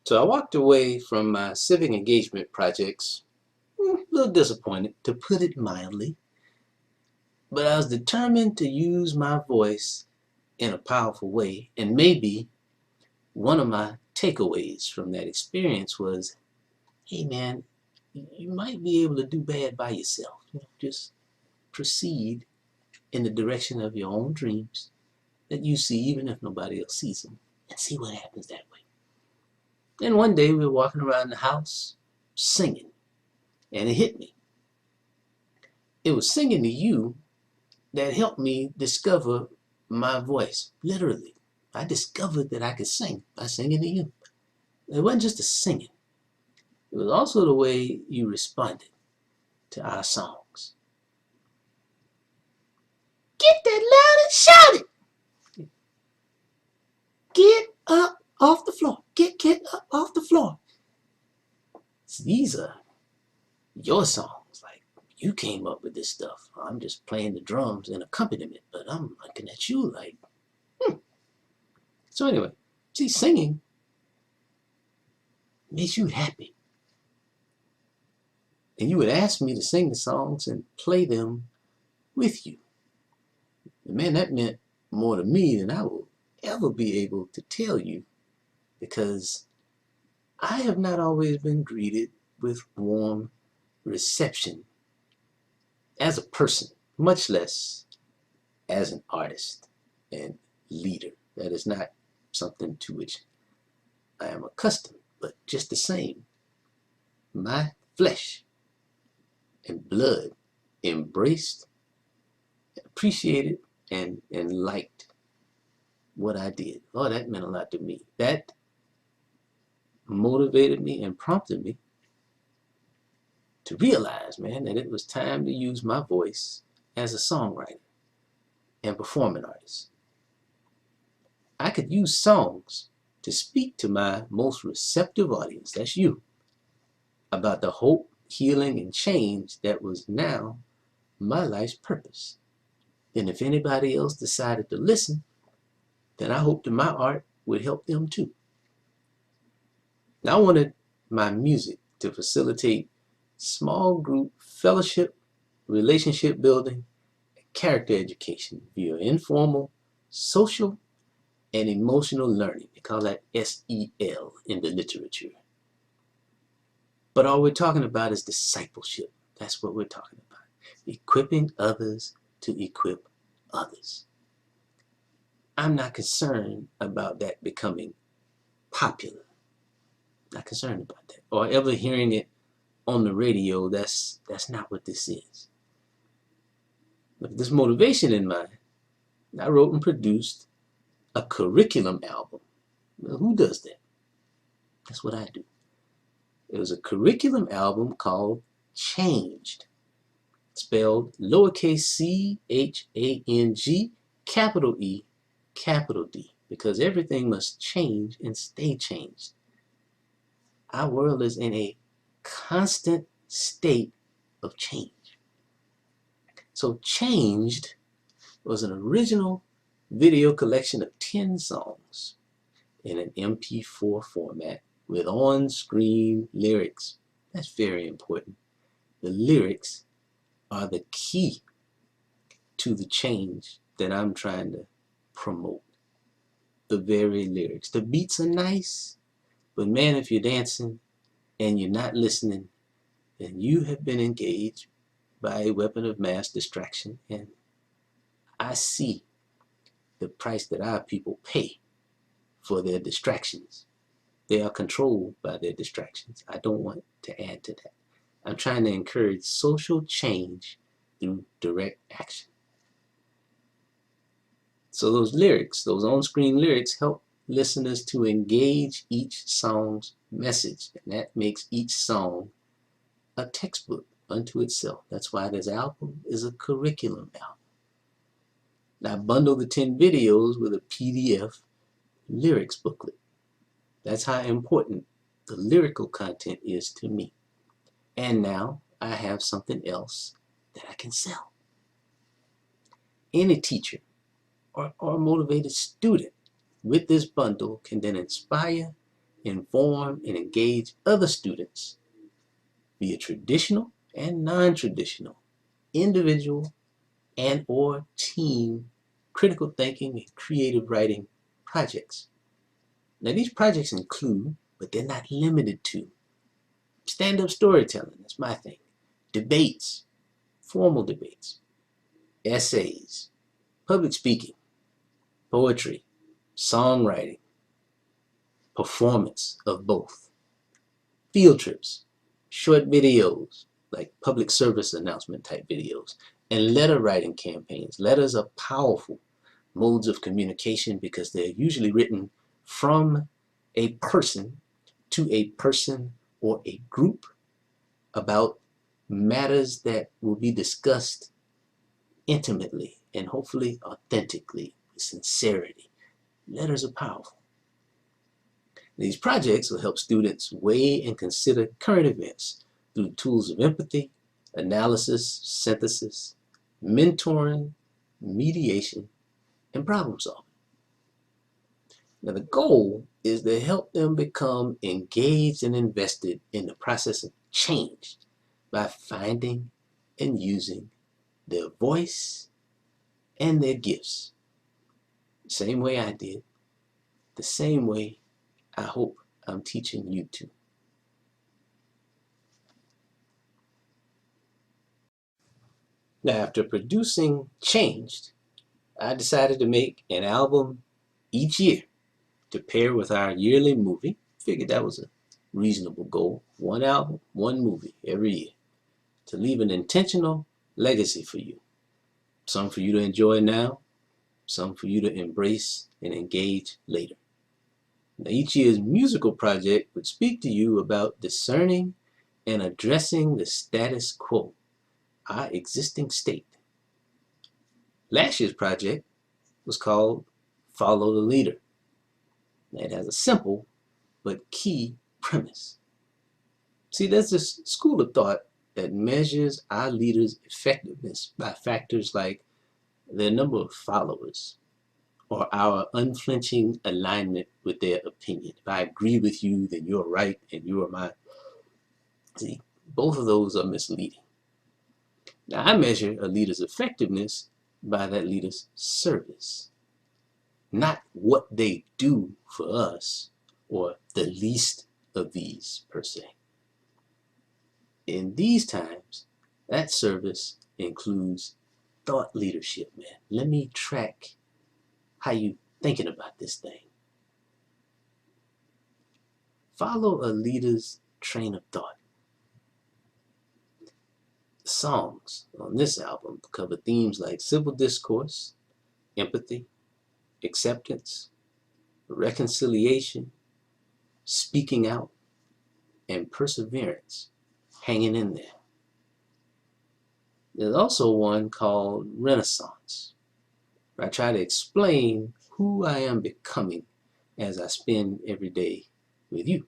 So I walked away from my civic engagement projects, a little disappointed, to put it mildly, but I was determined to use my voice in a powerful way. And maybe one of my takeaways from that experience was, hey man, you might be able to do bad by yourself. Just proceed in the direction of your own dreams that you see, even if nobody else sees them, and see what happens that way. Then one day we were walking around the house singing, and it hit me. It was singing to you that helped me discover my voice. Literally, I discovered that I could sing by singing to you. It wasn't just the singing. It was also the way you responded to our songs. Get that loud and shout it. Get up off the floor. Get up off the floor. These are your songs. Like, you came up with this stuff. I'm just playing the drums and accompaniment, but I'm looking at you like, So anyway, see, singing makes you happy. And you would ask me to sing the songs and play them with you. And man, that meant more to me than I will ever be able to tell you, because I have not always been greeted with warm reception as a person, much less as an artist and leader. That is not something to which I am accustomed, but just the same, my flesh and blood embraced, appreciated, and liked what I did. Oh, that meant a lot to me. That motivated me and prompted me to realize, man, that it was time to use my voice as a songwriter and performing artist. I could use songs to speak to my most receptive audience, that's you, about the hope, healing, and change that was now my life's purpose. And if anybody else decided to listen, then I hoped that my art would help them too. Now I wanted my music to facilitate small group fellowship, relationship building, and character education via informal, social, and emotional learning. They call that SEL in the literature. But all we're talking about is discipleship. That's what we're talking about. Equipping others to equip others. I'm not concerned about that becoming popular. Not concerned about that. Or ever hearing it on the radio. That's not what this is. With this motivation in mind, I wrote and produced a curriculum album. Well, who does that? That's what I do. It was a curriculum album called changED, spelled lowercase CHANG, capital E, capital D, because everything must change and stay changed. Our world is in a constant state of change. So changED was an original video collection of 10 songs in an MP4 format with on-screen lyrics. That's very important. The lyrics are the key to the change that I'm trying to promote. The very lyrics. The beats are nice, but man, if you're dancing and you're not listening, then you have been engaged by a weapon of mass distraction. And I see the price that our people pay for their distractions. They are controlled by their distractions. I don't want to add to that. I'm trying to encourage social change through direct action. So those lyrics, those on-screen lyrics, help listeners to engage each song's message. And that makes each song a textbook unto itself. That's why this album is a curriculum album. Now I bundle the 10 videos with a PDF lyrics booklet. That's how important the lyrical content is to me. And now I have something else that I can sell. Any teacher or motivated student with this bundle can then inspire inform, and engage other students via traditional and non-traditional, individual and or team critical thinking and creative writing projects. Now these projects include, but they're not limited to, stand-up storytelling, that's my thing, debates, formal debates, essays, public speaking, poetry, songwriting, performance of both, field trips, short videos, like public service announcement type videos, and letter writing campaigns. Letters are powerful modes of communication because they're usually written from a person to a person or a group about matters that will be discussed intimately and hopefully authentically with sincerity. Letters are powerful. These projects will help students weigh and consider current events through tools of empathy, analysis, synthesis, mentoring, mediation, and problem solving. Now the goal is to help them become engaged and invested in the process of change by finding and using their voice and their gifts. The same way I did, the same way I hope I'm teaching you to. Now, after producing changED, I decided to make an album each year to pair with our yearly movie. Figured that was a reasonable goal. One album, one movie every year to leave an intentional legacy for you. Some for you to enjoy now, some for you to embrace and engage later. Now, each year's musical project would speak to you about discerning and addressing the status quo, our existing state. Last year's project was called Follow the Leader. Now, it has a simple but key premise. See, there's this school of thought that measures our leaders' effectiveness by factors like their number of followers or our unflinching alignment with their opinion. If I agree with you, then you're right and you are mine. See, both of those are misleading. Now, I measure a leader's effectiveness by that leader's service, not what they do for us or the least of these per se. In these times, that service includes thought leadership, man. Let me track how you thinking about this thing. Follow a leader's train of thought. The songs on this album cover themes like civil discourse, empathy, acceptance, reconciliation, speaking out, and perseverance, hanging in there. There's also one called Renaissance, where I try to explain who I am becoming as I spend every day with you.